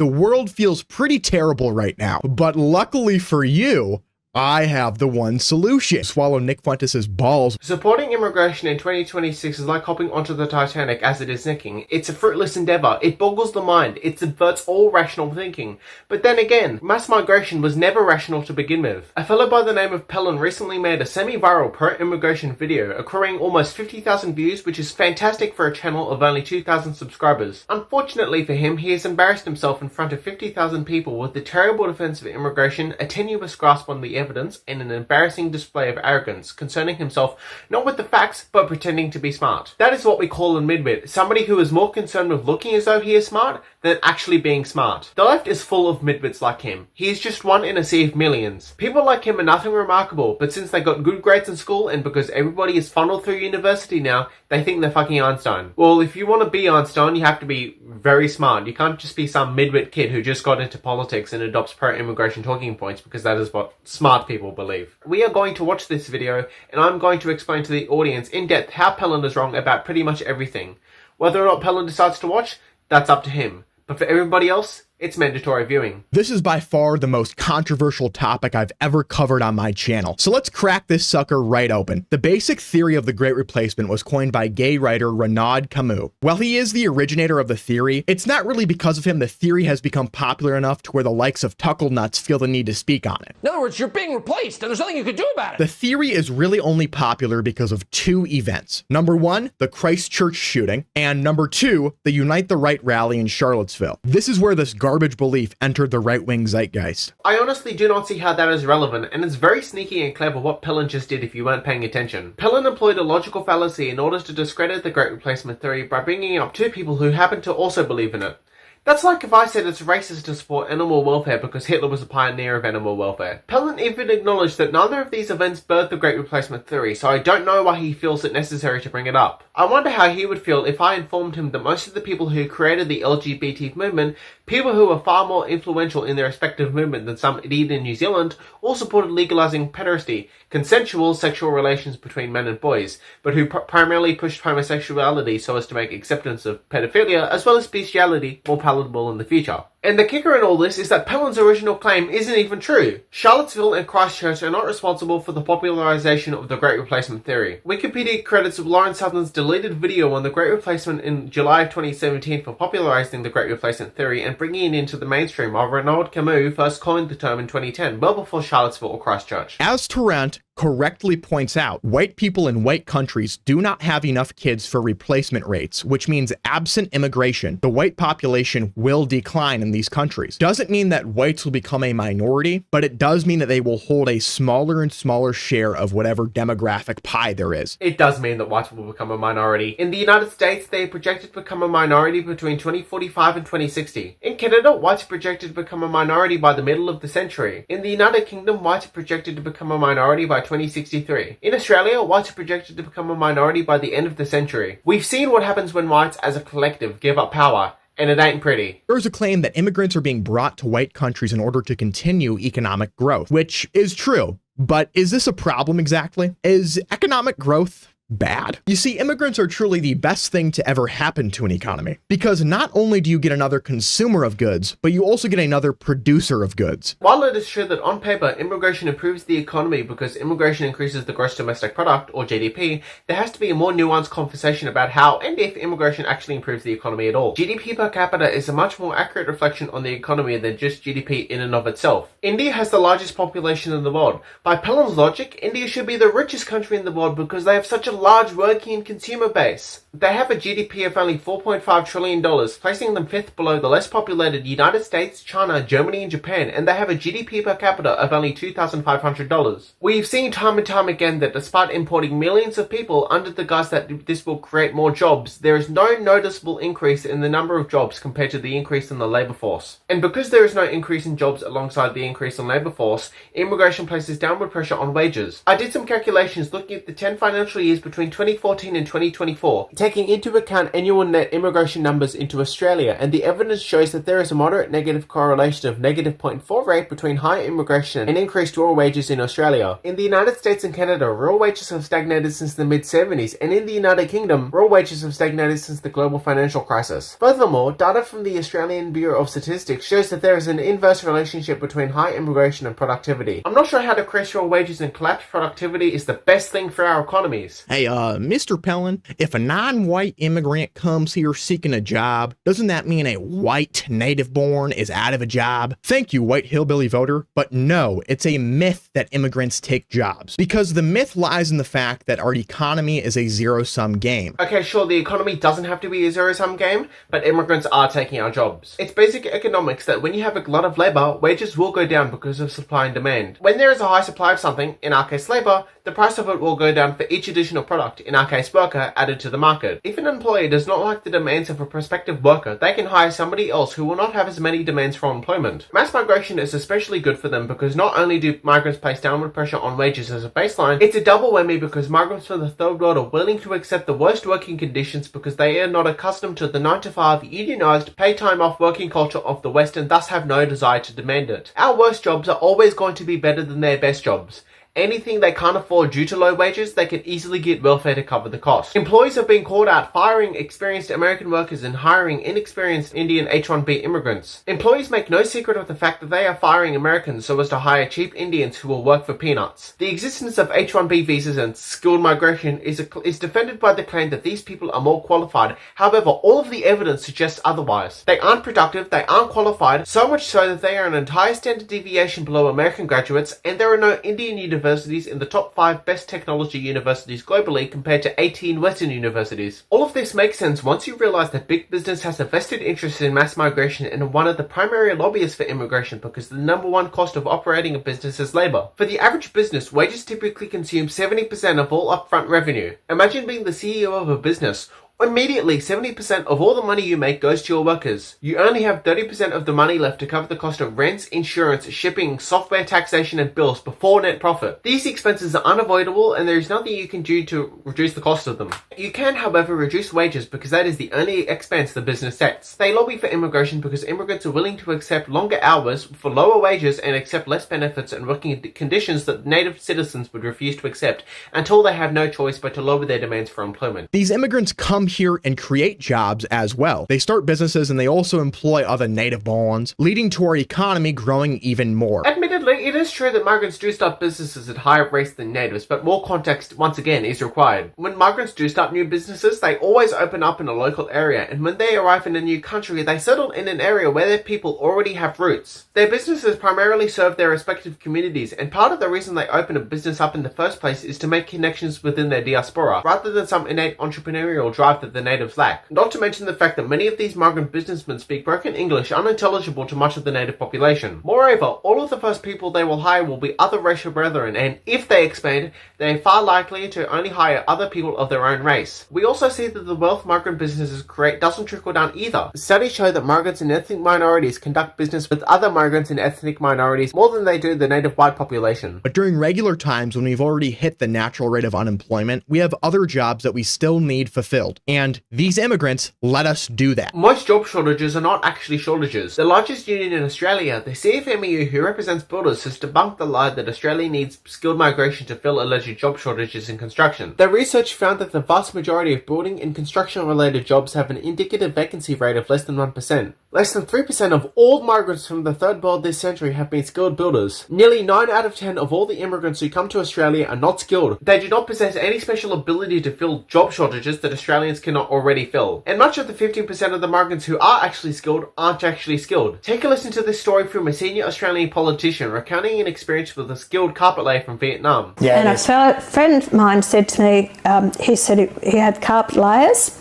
The world feels pretty terrible right now, but luckily for you, I have the one solution. Swallow Nick Fuentes' balls. Supporting immigration in 2026 is like hopping onto the Titanic as it is sinking. It's a fruitless endeavor. It boggles the mind. It subverts all rational thinking. But then again, mass migration was never rational to begin with. A fellow by the name of Pelan recently made a semi-viral pro-immigration video, accruing almost 50,000 views, which is fantastic for a channel of only 2,000 subscribers. Unfortunately for him, he has embarrassed himself in front of 50,000 people with the terrible defense of immigration, a tenuous grasp on the evidence, and an embarrassing display of arrogance, concerning himself not with the facts, but pretending to be smart. That is what we call a midwit, somebody who is more concerned with looking as though he is smart than actually being smart. The left is full of midwits like him. He is just one in a sea of millions. People like him are nothing remarkable, but since they got good grades in school and because everybody is funneled through university now, they think they're fucking Einstein. Well, if you want to be Einstein, you have to be very smart. You can't just be some midwit kid who just got into politics and adopts pro-immigration talking points because that is what smart people believe. We are going to watch this video and I'm going to explain to the audience in depth how Pelan is wrong about pretty much everything. Whether or not Pelan decides to watch, that's up to him. But for everybody else, it's mandatory viewing. This is by far the most controversial topic I've ever covered on my channel. So let's crack this sucker right open. The basic theory of the Great Replacement was coined by gay writer Renaud Camus. While he is the originator of the theory, it's not really because of him the theory has become popular enough to where the likes of Tucklenuts feel the need to speak on it. In other words, you're being replaced and there's nothing you can do about it. The theory is really only popular because of two events. Number one, the Christchurch shooting, and number two, the Unite the Right rally in Charlottesville. This is where this garbage belief entered the right-wing zeitgeist. I honestly do not see how that is relevant, and it's very sneaky and clever what Pelan just did if you weren't paying attention. Pelan employed a logical fallacy in order to discredit the Great Replacement theory by bringing up two people who happen to also believe in it. That's like if I said it's racist to support animal welfare because Hitler was a pioneer of animal welfare. Pelan even acknowledged that neither of these events birthed the Great Replacement theory, so I don't know why he feels it necessary to bring it up. I wonder how he would feel if I informed him that most of the people who created the LGBT movement, people who were far more influential in their respective movement than some idiot in New Zealand, all supported legalizing pederasty, consensual sexual relations between men and boys, but who primarily pushed homosexuality so as to make acceptance of pedophilia as well as bestiality more palatable in the future. And the kicker in all this is that Pelan's original claim isn't even true. Charlottesville and Christchurch are not responsible for the popularization of the Great Replacement theory. Wikipedia credits Lauren Southern's deleted video on the Great Replacement in July of 2017 for popularizing the Great Replacement theory and bringing it into the mainstream, while Renaud Camus first coined the term in 2010, well before Charlottesville or Christchurch. As Tarrant correctly points out, white people in white countries do not have enough kids for replacement rates, which means absent immigration, the white population will decline in these countries. Doesn't mean that whites will become a minority, but it does mean that they will hold a smaller and smaller share of whatever demographic pie there is. It does mean that whites will become a minority. In the United States, they are projected to become a minority between 2045 and 2060. In Canada, whites are projected to become a minority by the middle of the century. In the United Kingdom, whites are projected to become a minority by 2063. In Australia, whites are projected to become a minority by the end of the century. We've seen what happens when whites as a collective give up power. And it ain't pretty. There's a claim that immigrants are being brought to white countries in order to continue economic growth, which is true. But is this a problem exactly? Is economic growth bad? You see, immigrants are truly the best thing to ever happen to an economy, because not only do you get another consumer of goods, but you also get another producer of goods. While it is true that on paper immigration improves the economy because immigration increases the gross domestic product, or GDP, there has to be a more nuanced conversation about how and if immigration actually improves the economy at all. GDP per capita is a much more accurate reflection on the economy than just GDP in and of itself. India has the largest population in the world. By Pelan's logic, India should be the richest country in the world because they have such a large working consumer base. They have a GDP of only $4.5 trillion, placing them fifth below the less populated United States, China, Germany and Japan, and they have a GDP per capita of only $2,500. We've seen time and time again that despite importing millions of people under the guise that this will create more jobs, there is no noticeable increase in the number of jobs compared to the increase in the labour force. And because there is no increase in jobs alongside the increase in labour force, immigration places downward pressure on wages. I did some calculations looking at the 10 financial years between 2014 and 2024, taking into account annual net immigration numbers into Australia, and the evidence shows that there is a moderate negative correlation of negative 0.4 rate between high immigration and increased real wages in Australia. In the United States and Canada, real wages have stagnated since the mid-70s, and in the United Kingdom, real wages have stagnated since the global financial crisis. Furthermore, data from the Australian Bureau of Statistics shows that there is an inverse relationship between high immigration and productivity. I'm not sure how decreased real wages and collapsed productivity is the best thing for our economies. Hey, Mr. Pelan, if a non-white immigrant comes here seeking a job, doesn't that mean a white native-born is out of a job? Thank you, white hillbilly voter, but no, it's a myth that immigrants take jobs. Because the myth lies in the fact that our economy is a zero-sum game. Okay, sure, the economy doesn't have to be a zero-sum game, but immigrants are taking our jobs. It's basic economics that when you have a lot of labor, wages will go down because of supply and demand. When there is a high supply of something, in our case labor, the price of it will go down for each additional product, in our case worker, added to the market. If an employer does not like the demands of a prospective worker, they can hire somebody else who will not have as many demands for employment. Mass migration is especially good for them because not only do migrants place downward pressure on wages as a baseline, it's a double whammy because migrants from the third world are willing to accept the worst working conditions because they are not accustomed to the 9-to-5 unionized, paid time off working culture of the West and thus have no desire to demand it. Our worst jobs are always going to be better than their best jobs. Anything they can't afford due to low wages, they can easily get welfare to cover the cost. Employees have been called out firing experienced American workers and hiring inexperienced Indian H-1B immigrants. Employees make no secret of the fact that they are firing Americans so as to hire cheap Indians who will work for peanuts. The existence of H-1B visas and skilled migration is defended by the claim that these people are more qualified. However, all of the evidence suggests otherwise. They aren't productive, they aren't qualified, so much so that they are an entire standard deviation below American graduates, and there are no Indian universities in the top 5 best technology universities globally compared to 18 Western universities. All of this makes sense once you realize that big business has a vested interest in mass migration and are one of the primary lobbyists for immigration because the number one cost of operating a business is labor. For the average business, wages typically consume 70% of all upfront revenue. Imagine being the CEO of a business. Immediately, 70% of all the money you make goes to your workers. You only have 30% of the money left to cover the cost of rents, insurance, shipping, software, taxation, and bills before net profit. These expenses are unavoidable and there is nothing you can do to reduce the cost of them. You can, however, reduce wages because that is the only expense the business sets. They lobby for immigration because immigrants are willing to accept longer hours for lower wages and accept less benefits and working conditions that native citizens would refuse to accept until they have no choice but to lower their demands for employment. These immigrants come here and create jobs as well. They start businesses and they also employ other native borns, leading to our economy growing even more. Admittedly, it is true that migrants do start businesses at higher rates than natives, but more context, once again, is required. When migrants do start new businesses, they always open up in a local area, and when they arrive in a new country, they settle in an area where their people already have roots. Their businesses primarily serve their respective communities, and part of the reason they open a business up in the first place is to make connections within their diaspora, rather than some innate entrepreneurial drive that the natives lack. Not to mention the fact that many of these migrant businessmen speak broken English unintelligible to much of the native population. Moreover, all of the first people they will hire will be other racial brethren, and if they expand, they are far likelier to only hire other people of their own race. We also see that the wealth migrant businesses create doesn't trickle down either. Studies show that migrants and ethnic minorities conduct business with other migrants and ethnic minorities more than they do the native white population. But during regular times when we've already hit the natural rate of unemployment, we have other jobs that we still need fulfilled. And these immigrants let us do that. Most job shortages are not actually shortages. The largest union in Australia, the CFMEU, who represents builders, has debunked the lie that Australia needs skilled migration to fill alleged job shortages in construction. Their research found that the vast majority of building and construction related jobs have an indicative vacancy rate of less than 1%. Less than 3% of all migrants from the third world this century have been skilled builders. Nearly 9 out of 10 of all the immigrants who come to Australia are not skilled. They do not possess any special ability to fill job shortages that Australians cannot already fill. And much of the 15% of the migrants who are actually skilled aren't actually skilled. Take a listen to this story from a senior Australian politician recounting an experience with a skilled carpet layer from Vietnam. And a friend of mine said to me, he said he had carpet layers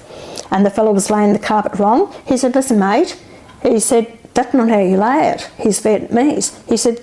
and the fellow was laying the carpet wrong. He said, listen mate, he said, that's not how you lay it. He's Vietnamese. He said,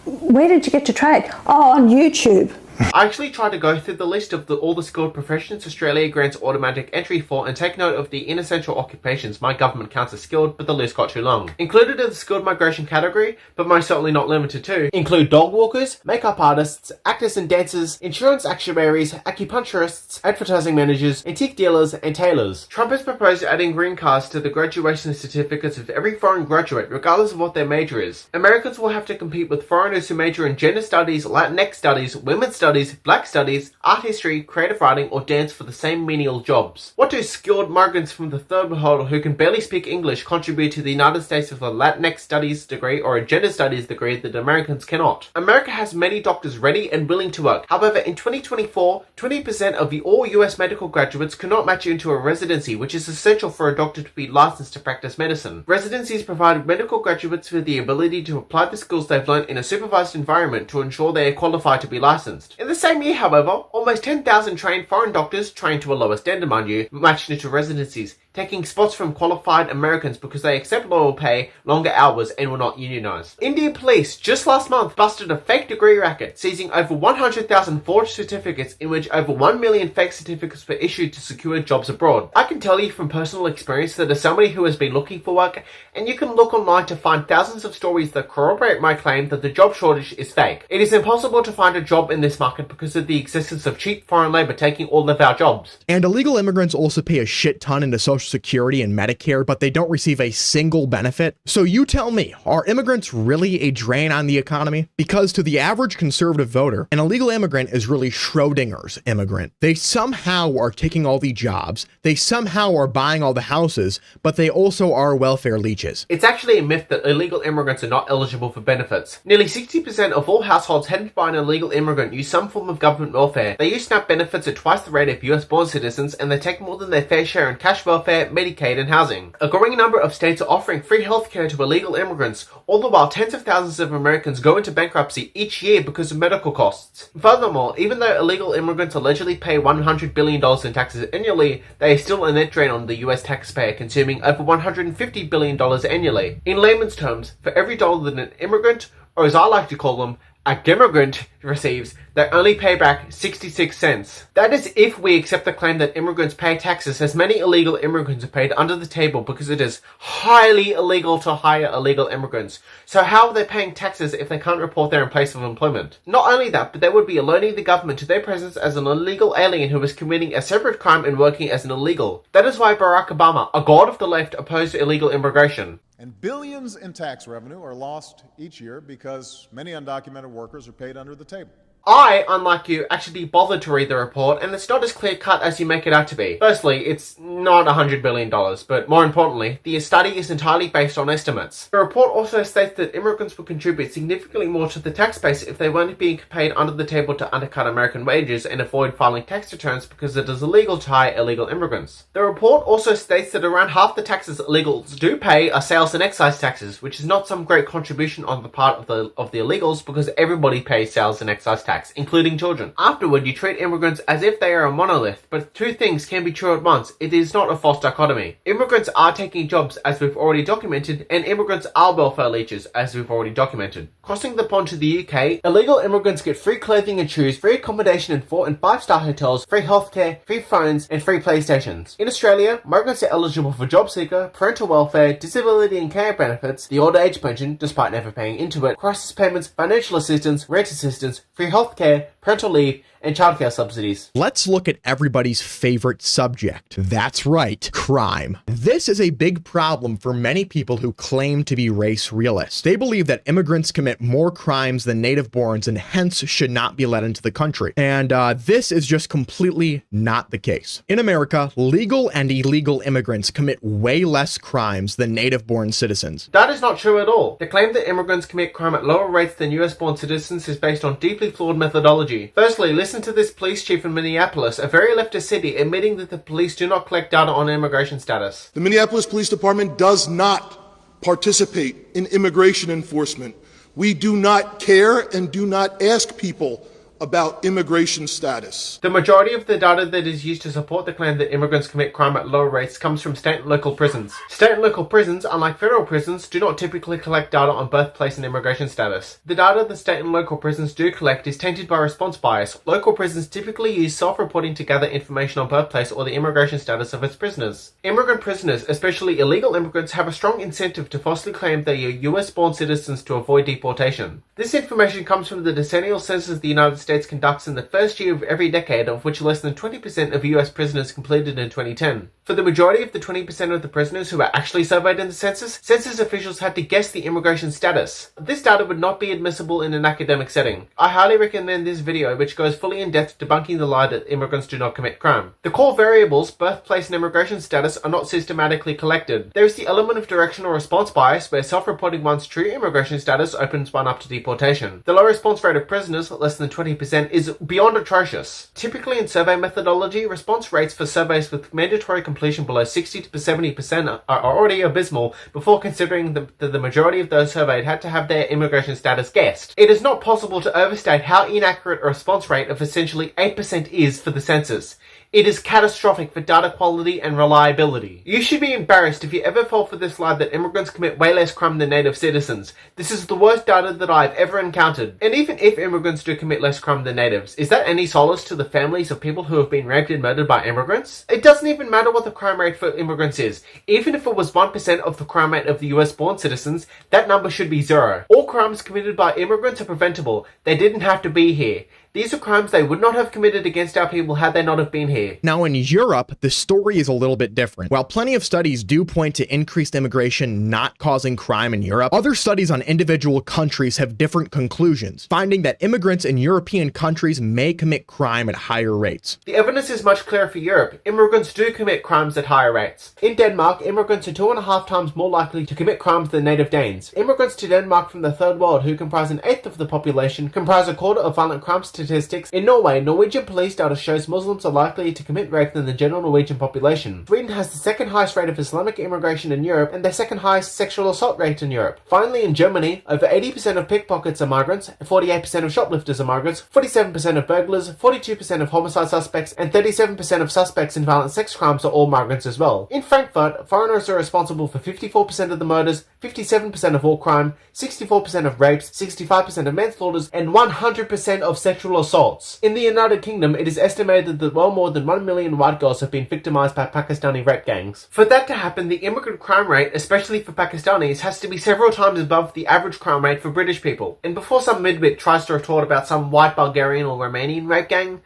where did you get your trade? Oh, on YouTube. I actually tried to go through the list of all the skilled professions Australia grants automatic entry for and take note of the inessential occupations my government counts as skilled, but the list got too long. Included in the skilled migration category, but most certainly not limited to, include dog walkers, makeup artists, actors and dancers, insurance actuaries, acupuncturists, advertising managers, antique dealers, and tailors. Trump has proposed adding green cards to the graduation certificates of every foreign graduate, regardless of what their major is. Americans will have to compete with foreigners who major in gender studies, Latinx studies, women's studies, black studies, art history, creative writing, or dance for the same menial jobs. What do skilled migrants from the third world who can barely speak English contribute to the United States with a Latinx studies degree or a gender studies degree that Americans cannot? America has many doctors ready and willing to work. However, in 2024, 20% of the all US medical graduates cannot match into a residency, which is essential for a doctor to be licensed to practice medicine. Residencies provide medical graduates with the ability to apply the skills they've learned in a supervised environment to ensure they are qualified to be licensed. In the same year, however, almost 10,000 trained foreign doctors, trained to a lower standard mind you, matched into residencies, taking spots from qualified Americans because they accept lower pay, longer hours, and will not unionize. Indian police just last month busted a fake degree racket, seizing over 100,000 forged certificates in which over 1 million fake certificates were issued to secure jobs abroad. I can tell you from personal experience that as somebody who has been looking for work, and you can look online to find thousands of stories that corroborate my claim that the job shortage is fake. It is impossible to find a job in this market because of the existence of cheap foreign labor taking all of our jobs. And illegal immigrants also pay a shit ton into Social Security and Medicare, but they don't receive a single benefit. So you tell me, are immigrants really a drain on the economy? Because to the average conservative voter, an illegal immigrant is really Schrodinger's immigrant. They somehow are taking all the jobs, they somehow are buying all the houses, but they also are welfare leeches. It's actually a myth that illegal immigrants are not eligible for benefits. Nearly 60% of all households headed by an illegal immigrant use some form of government welfare. They use SNAP benefits at twice the rate of US-born citizens, and they take more than their fair share in cash welfare, Medicaid, and housing. A growing number of states are offering free healthcare to illegal immigrants, all the while tens of thousands of Americans go into bankruptcy each year because of medical costs. Furthermore, even though illegal immigrants allegedly pay $100 billion in taxes annually, they are still a net drain on the US taxpayer, consuming over $150 billion annually. In layman's terms, for every dollar that an immigrant, or as I like to call them, a immigrant receives, they only pay back 66 cents. That is if we accept the claim that immigrants pay taxes, as many illegal immigrants are paid under the table because it is highly illegal to hire illegal immigrants. So how are they paying taxes if they can't report their place of employment? Not only that, but they would be alerting the government to their presence as an illegal alien who is committing a separate crime and working as an illegal. That is why Barack Obama, a god of the left, opposed illegal immigration. And billions in tax revenue are lost each year because many undocumented workers are paid under the table. I, unlike you, actually bothered to read the report, and it's not as clear-cut as you make it out to be. Firstly, it's not $100 billion, but more importantly, the study is entirely based on estimates. The report also states that immigrants will contribute significantly more to the tax base if they weren't being paid under the table to undercut American wages and avoid filing tax returns because it is illegal to hire illegal immigrants. The report also states that around half the taxes illegals do pay are sales and excise taxes, which is not some great contribution on the part of the illegals because everybody pays sales and excise tax, including children. Afterward, you treat immigrants as if they are a monolith, but two things can be true at once. It is not a false dichotomy. Immigrants are taking jobs, as we've already documented, and immigrants are welfare leeches, as we've already documented. Crossing the pond to the UK, illegal immigrants get free clothing and shoes, free accommodation in 4- and 5-star hotels, free healthcare, free phones, and free PlayStations. In Australia, migrants are eligible for job seeker, parental welfare, disability and care benefits, the old age pension, despite never paying into it, crisis payments, financial assistance, rent assistance, free healthcare, parental leave, and childcare subsidies. Let's look at everybody's favorite subject. That's right, crime. This is a big problem for many people who claim to be race realists. They believe that immigrants commit more crimes than native-borns and hence should not be let into the country. And this is just completely not the case. In America, legal and illegal immigrants commit way less crimes than native-born citizens. That is not true at all. The claim that immigrants commit crime at lower rates than US-born citizens is based on deeply flawed methodology. Firstly, listen to this police chief in Minneapolis, a very leftist city, admitting that the police do not collect data on immigration status. The Minneapolis Police Department does not participate in immigration enforcement. We do not care and do not ask people about immigration status. The majority of the data that is used to support the claim that immigrants commit crime at lower rates comes from state and local prisons. State and local prisons, unlike federal prisons, do not typically collect data on birthplace and immigration status. The data the state and local prisons do collect is tainted by response bias. Local prisons typically use self-reporting to gather information on birthplace or the immigration status of its prisoners. Immigrant prisoners, especially illegal immigrants, have a strong incentive to falsely claim they are US-born citizens to avoid deportation. This information comes from the decennial census the United States conducts in the first year of every decade, of which less than 20% of US prisoners completed in 2010. For the majority of the 20% of the prisoners who were actually surveyed in the census officials had to guess the immigration status. This data would not be admissible in an academic setting. I highly recommend this video, which goes fully in depth debunking the lie that immigrants do not commit crime. The core variables, birthplace and immigration status, are not systematically collected. There is the element of directional response bias, where self-reporting one's true immigration status opens one up to deportation. The low response rate of prisoners, less than 20%, is beyond atrocious. Typically in survey methodology, response rates for surveys with mandatory completion below 60 to 70% are already abysmal before considering that the majority of those surveyed had to have their immigration status guessed. It is not possible to overstate how inaccurate a response rate of essentially 8% is for the census. It is catastrophic for data quality and reliability. You should be embarrassed if you ever fall for this lie that immigrants commit way less crime than native citizens. This is the worst data that I've ever encountered. And even if immigrants do commit less crime than natives, is that any solace to the families of people who have been raped and murdered by immigrants? It doesn't even matter what the crime rate for immigrants is. Even if it was 1% of the crime rate of the US-born citizens, that number should be 0. All crimes committed by immigrants are preventable. They didn't have to be here. These are crimes they would not have committed against our people had they not have been here. Now, in Europe, the story is a little bit different. While plenty of studies do point to increased immigration not causing crime in Europe, other studies on individual countries have different conclusions, finding that immigrants in European countries may commit crime at higher rates. The evidence is much clearer for Europe. Immigrants do commit crimes at higher rates. In Denmark, immigrants are 2.5 times more likely to commit crimes than native Danes. Immigrants to Denmark from the Third World, who comprise an eighth of the population, comprise a quarter of violent crime statistics. In Norway, Norwegian police data shows Muslims are likely to commit rape than the general Norwegian population. Sweden has the second highest rate of Islamic immigration in Europe and the second highest sexual assault rate in Europe. Finally, in Germany, over 80% of pickpockets are migrants, 48% of shoplifters are migrants, 47% of burglars, 42% of homicide suspects, and 37% of suspects in violent sex crimes are all migrants as well. In Frankfurt, foreigners are responsible for 54% of the murders, 57% of all crime, 64% of rapes, 65% of manslaughters, and 100% of sexual assaults. In the United Kingdom, it is estimated that well more than 1 million white girls have been victimized by Pakistani rape gangs. For that to happen, the immigrant crime rate, especially for Pakistanis, has to be several times above the average crime rate for British people. And before some midwit tries to retort about some white Bulgarian or Romanian rape gang,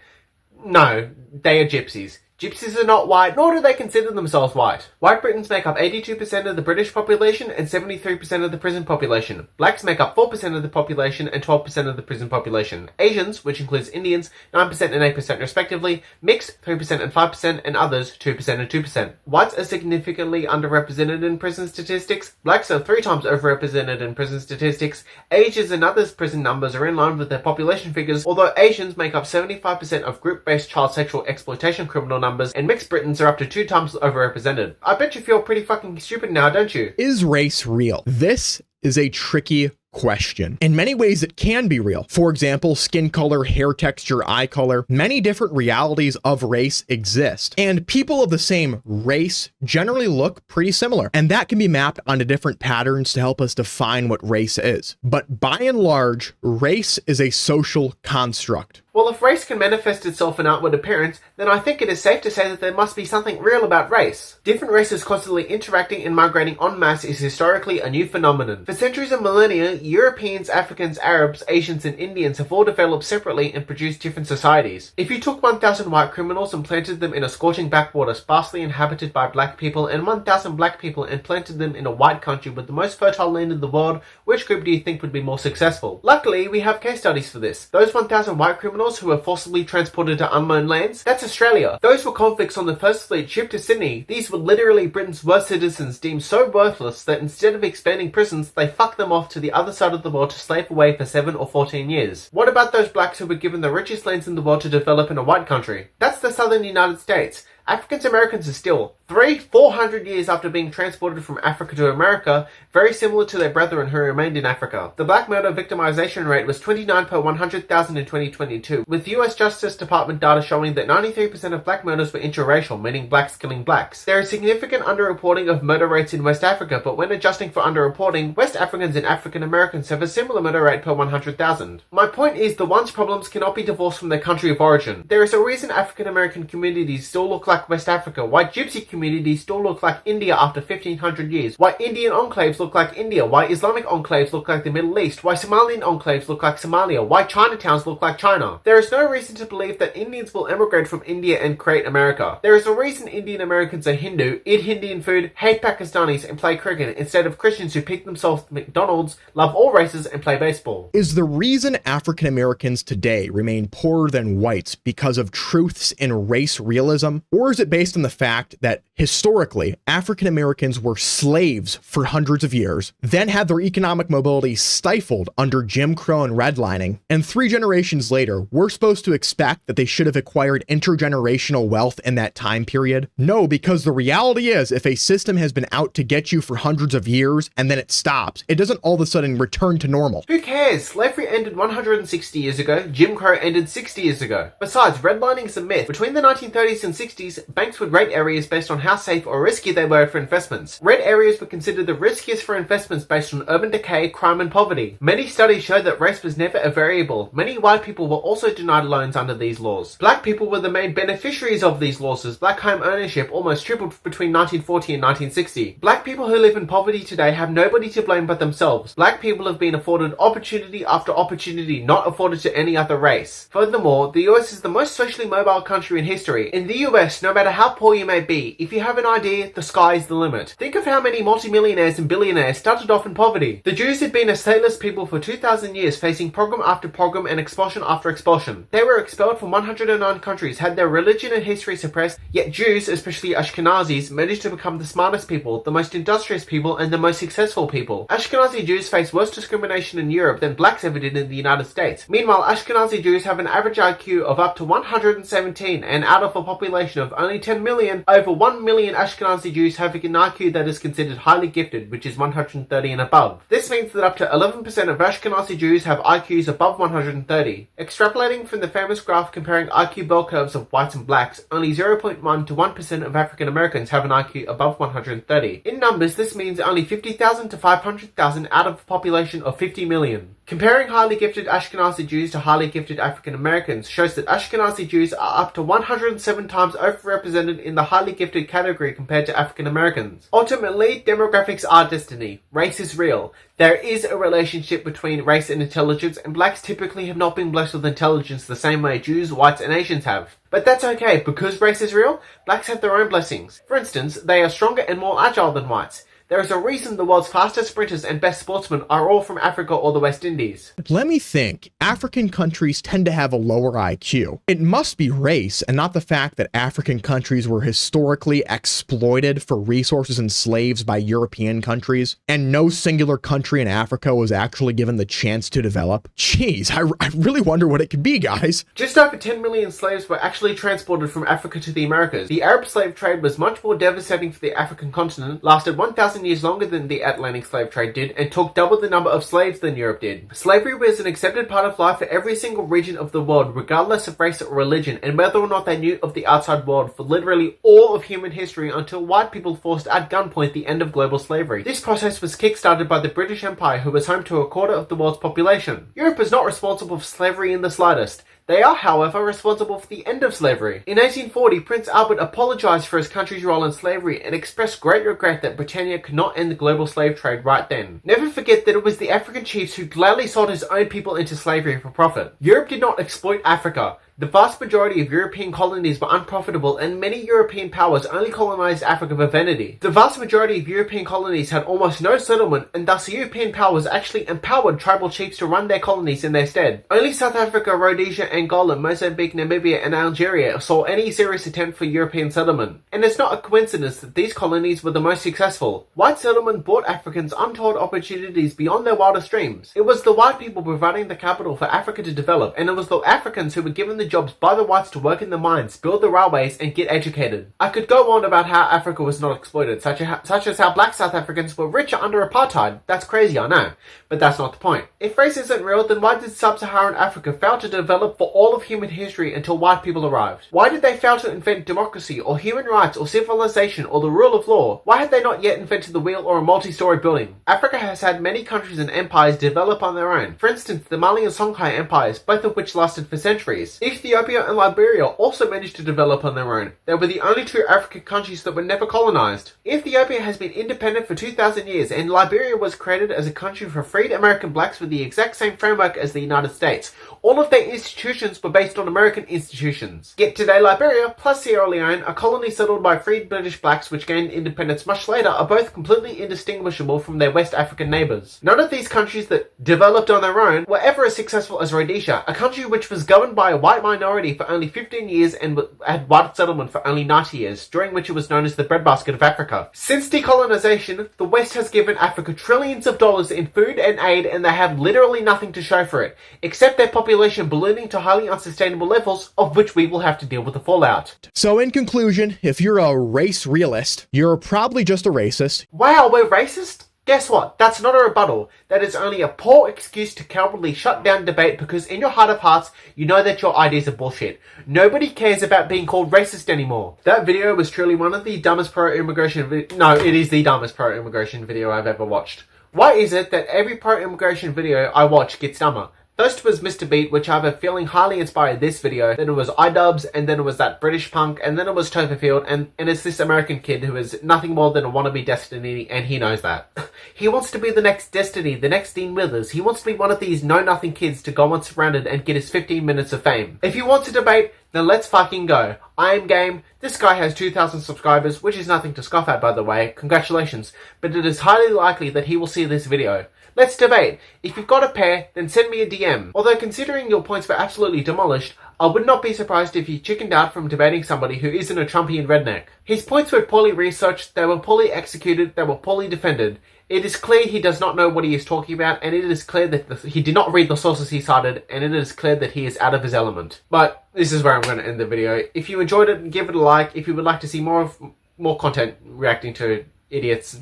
no, they are gypsies. Gypsies are not white, nor do they consider themselves white. White Britons make up 82% of the British population and 73% of the prison population. Blacks make up 4% of the population and 12% of the prison population. Asians, which includes Indians, 9% and 8% respectively, mixed 3% and 5%, and others 2% and 2%. Whites are significantly underrepresented in prison statistics. Blacks are 3 times overrepresented in prison statistics. Asians and others' prison numbers are in line with their population figures, although Asians make up 75% of group-based child sexual exploitation criminal numbers, and mixed Britons are up to 2 times overrepresented. I bet you feel pretty fucking stupid now, don't you? Is race real? This is a tricky question. In many ways, it can be real. For example, skin color, hair texture, eye color, many different realities of race exist. And people of the same race generally look pretty similar. And that can be mapped onto different patterns to help us define what race is. But by and large, race is a social construct. Well, if race can manifest itself in outward appearance, then I think it is safe to say that there must be something real about race. Different races constantly interacting and migrating en masse is historically a new phenomenon. For centuries and millennia, Europeans, Africans, Arabs, Asians, and Indians have all developed separately and produced different societies. If you took 1,000 white criminals and planted them in a scorching backwater sparsely inhabited by black people, and 1,000 black people and planted them in a white country with the most fertile land in the world, which group do you think would be more successful? Luckily, we have case studies for this. Those 1,000 white criminals who were forcibly transported to unknown lands, that's Australia. Those were convicts on the First Fleet ship to Sydney. These were literally Britain's worst citizens, deemed so worthless that instead of expanding prisons, they fucked them off to the other side of the world to slave away for 7 or 14 years. What about those blacks who were given the richest lands in the world to develop in a white country? That's the southern United States. African Americans are still 400 years after being transported from Africa to America, very similar to their brethren who remained in Africa. The black murder victimization rate was 29 per 100,000 in 2022, with US Justice Department data showing that 93% of black murders were interracial, meaning blacks killing blacks. There is significant underreporting of murder rates in West Africa, but when adjusting for underreporting, West Africans and African Americans have a similar murder rate per 100,000. My point is, the one's problems cannot be divorced from their country of origin. There is a reason African American communities still look like West Africa, why Gypsy communities still look like India after 1500 years, why Indian enclaves look like India, why Islamic enclaves look like the Middle East, why Somalian enclaves look like Somalia, why Chinatowns look like China. There is no reason to believe that Indians will emigrate from India and create America. There is a reason Indian Americans are Hindu, eat Indian food, hate Pakistanis, and play cricket instead of Christians who pick themselves McDonald's, love all races, and play baseball. Is the reason African Americans today remain poorer than whites because of truths in race realism? Or is it based on the fact that historically, African Americans were slaves for hundreds of years, then had their economic mobility stifled under Jim Crow and redlining, and 3 generations later, we're supposed to expect that they should have acquired intergenerational wealth in that time period? No, because the reality is, if a system has been out to get you for hundreds of years and then it stops, it doesn't all of a sudden return to normal. Who cares? Slavery ended 160 years ago, Jim Crow ended 60 years ago. Besides, redlining is a myth. Between the 1930s and 60s, banks would rate areas based on how safe or risky they were for investments. Red areas were considered the riskiest for investments based on urban decay, crime, and poverty. Many studies show that race was never a variable. Many white people were also denied loans under these laws. Black people were the main beneficiaries of these laws, as black home ownership almost tripled between 1940 and 1960. Black people who live in poverty today have nobody to blame but themselves. Black people have been afforded opportunity after opportunity not afforded to any other race. Furthermore, the US is the most socially mobile country in history. In the US, no matter how poor you may be, if you have an idea, the sky is the limit. Think of how many multimillionaires and billionaires started off in poverty. The Jews had been a stateless people for 2,000 years, facing pogrom after pogrom and expulsion after expulsion. They were expelled from 109 countries, had their religion and history suppressed, yet Jews, especially Ashkenazis, managed to become the smartest people, the most industrious people, and the most successful people. Ashkenazi Jews face worse discrimination in Europe than blacks ever did in the United States. Meanwhile, Ashkenazi Jews have an average IQ of up to 117, and out of a population of only 10 million, over 1 million Ashkenazi Jews have an IQ that is considered highly gifted, which is 130 and above. This means that up to 11% of Ashkenazi Jews have IQs above 130. Extrapolating from the famous graph comparing IQ bell curves of whites and blacks, only 0.1 to 1% of African Americans have an IQ above 130. In numbers, this means only 50,000 to 500,000 out of a population of 50 million. Comparing highly gifted Ashkenazi Jews to highly gifted African Americans shows that Ashkenazi Jews are up to 107 times overrepresented in the highly gifted category compared to African Americans. Ultimately, demographics are destiny. Race is real. There is a relationship between race and intelligence, and blacks typically have not been blessed with intelligence the same way Jews, whites, and Asians have. But that's okay, because race is real, blacks have their own blessings. For instance, they are stronger and more agile than whites. There is a reason the world's fastest sprinters and best sportsmen are all from Africa or the West Indies. Let me think. African countries tend to have a lower IQ. It must be race and not the fact that African countries were historically exploited for resources and slaves by European countries, and no singular country in Africa was actually given the chance to develop. Jeez, I really wonder what it could be, guys. Just over 10 million slaves were actually transported from Africa to the Americas. The Arab slave trade was much more devastating for the African continent, lasted 1,000 years longer than the Atlantic slave trade did, and took double the number of slaves than Europe did. Slavery was an accepted part of life for every single region of the world, regardless of race or religion, and whether or not they knew of the outside world, for literally all of human history until white people forced at gunpoint the end of global slavery. This process was kick-started by the British Empire, who was home to a quarter of the world's population. Europe is not responsible for slavery in the slightest. They are, however, responsible for the end of slavery. In 1840, Prince Albert apologized for his country's role in slavery and expressed great regret that Britannia could not end the global slave trade right then. Never forget that it was the African chiefs who gladly sold his own people into slavery for profit. Europe did not exploit Africa. The vast majority of European colonies were unprofitable, and many European powers only colonized Africa for vanity. The vast majority of European colonies had almost no settlement, and thus European powers actually empowered tribal chiefs to run their colonies in their stead. Only South Africa, Rhodesia, Angola, Mozambique, Namibia, and Algeria saw any serious attempt for European settlement. And it's not a coincidence that these colonies were the most successful. White settlement brought Africans untold opportunities beyond their wildest dreams. It was the white people providing the capital for Africa to develop, and it was the Africans who were given the the jobs by the whites to work in the mines, build the railways, and get educated. I could go on about how Africa was not exploited, such as how black South Africans were richer under apartheid. That's crazy, I know, but that's not the point. If race isn't real, then why did sub-Saharan Africa fail to develop for all of human history until white people arrived? Why did they fail to invent democracy, or human rights, or civilization, or the rule of law? Why had they not yet invented the wheel or a multi-story building? Africa has had many countries and empires develop on their own. For instance, the Mali and Songhai empires, both of which lasted for centuries. Ethiopia and Liberia also managed to develop on their own. They were the only two African countries that were never colonized. Ethiopia has been independent for 2,000 years, and Liberia was created as a country for freed American blacks with the exact same framework as the United States. All of their institutions were based on American institutions. Yet today, Liberia plus Sierra Leone, a colony settled by freed British blacks which gained independence much later, are both completely indistinguishable from their West African neighbours. None of these countries that developed on their own were ever as successful as Rhodesia, a country which was governed by a white minority for only 15 years and had white settlement for only 90 years, during which it was known as the breadbasket of Africa. Since decolonization, the West has given Africa trillions of dollars in food and aid, and they have literally nothing to show for it, except their population ballooning to highly unsustainable levels, of which we will have to deal with the fallout. So in conclusion, if you're a race realist, you're probably just a racist. Wow, we're racist? Guess what? That's not a rebuttal. That is only a poor excuse to cowardly shut down debate because in your heart of hearts, you know that your ideas are bullshit. Nobody cares about being called racist anymore. That video was truly one of the dumbest pro-immigration it is the dumbest pro-immigration video I've ever watched. Why is it that every pro-immigration video I watch gets dumber? First was Mr. Beat, which I have a feeling highly inspired this video. Then it was iDubbbz, and then it was that British punk, and then it was Topherfield, and it's this American kid who is nothing more than a wannabe Destiny, and he knows that. He wants to be the next Destiny, the next Dean Withers. He wants to be one of these know-nothing kids to go unsurrounded and get his 15 minutes of fame. If you want to debate, then let's fucking go. I am game. This guy has 2,000 subscribers, which is nothing to scoff at, by the way. Congratulations. But it is highly likely that he will see this video. Let's debate. If you've got a pair, then send me a DM. Although considering your points were absolutely demolished, I would not be surprised if you chickened out from debating somebody who isn't a Trumpian redneck. His points were poorly researched, they were poorly executed, they were poorly defended. It is clear he does not know what he is talking about, and it is clear that he did not read the sources he cited, and it is clear that he is out of his element. But this is where I'm going to end the video. If you enjoyed it, give it a like. If you would like to see more content reacting to idiots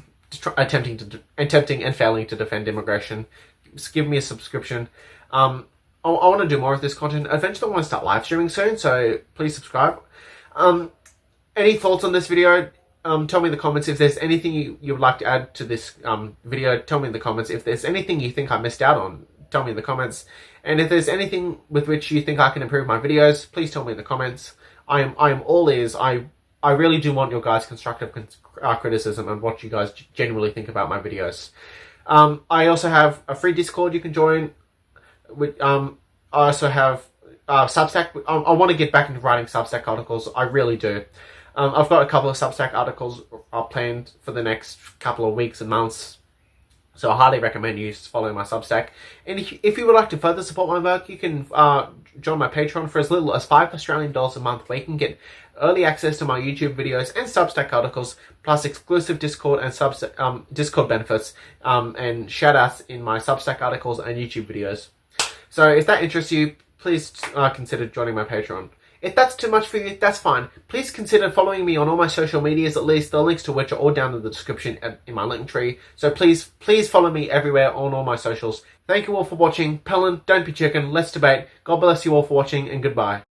attempting and failing to defend immigration, just give me a subscription. I want to do more of this content. Eventually I want to start live streaming soon, so please subscribe. Any thoughts on this video? Tell me in the comments. If there's anything you would like to add to this video, tell me in the comments. If there's anything you think I missed out on, tell me in the comments. And if there's anything with which you think I can improve my videos, please tell me in the comments. I am all ears. I really do want your guys' constructive criticism and what you guys genuinely think about my videos. I also have a free Discord you can join. I also have Substack. I want to get back into writing Substack articles. I really do. I've got a couple of Substack articles planned for the next couple of weeks and months. So I highly recommend you follow my Substack. And if you would like to further support my work, you can join my Patreon for as little as $5 Australian a month, where you can get early access to my YouTube videos and Substack articles, plus exclusive Discord and Discord benefits, and shout-outs in my Substack articles and YouTube videos. So if that interests you, please consider joining my Patreon. If that's too much for you, that's fine. Please consider following me on all my social medias, at least, the links to which are all down in the description in my link tree. So please follow me everywhere on all my socials. Thank you all for watching. Pelan, don't be chicken, let's debate. God bless you all for watching, and goodbye.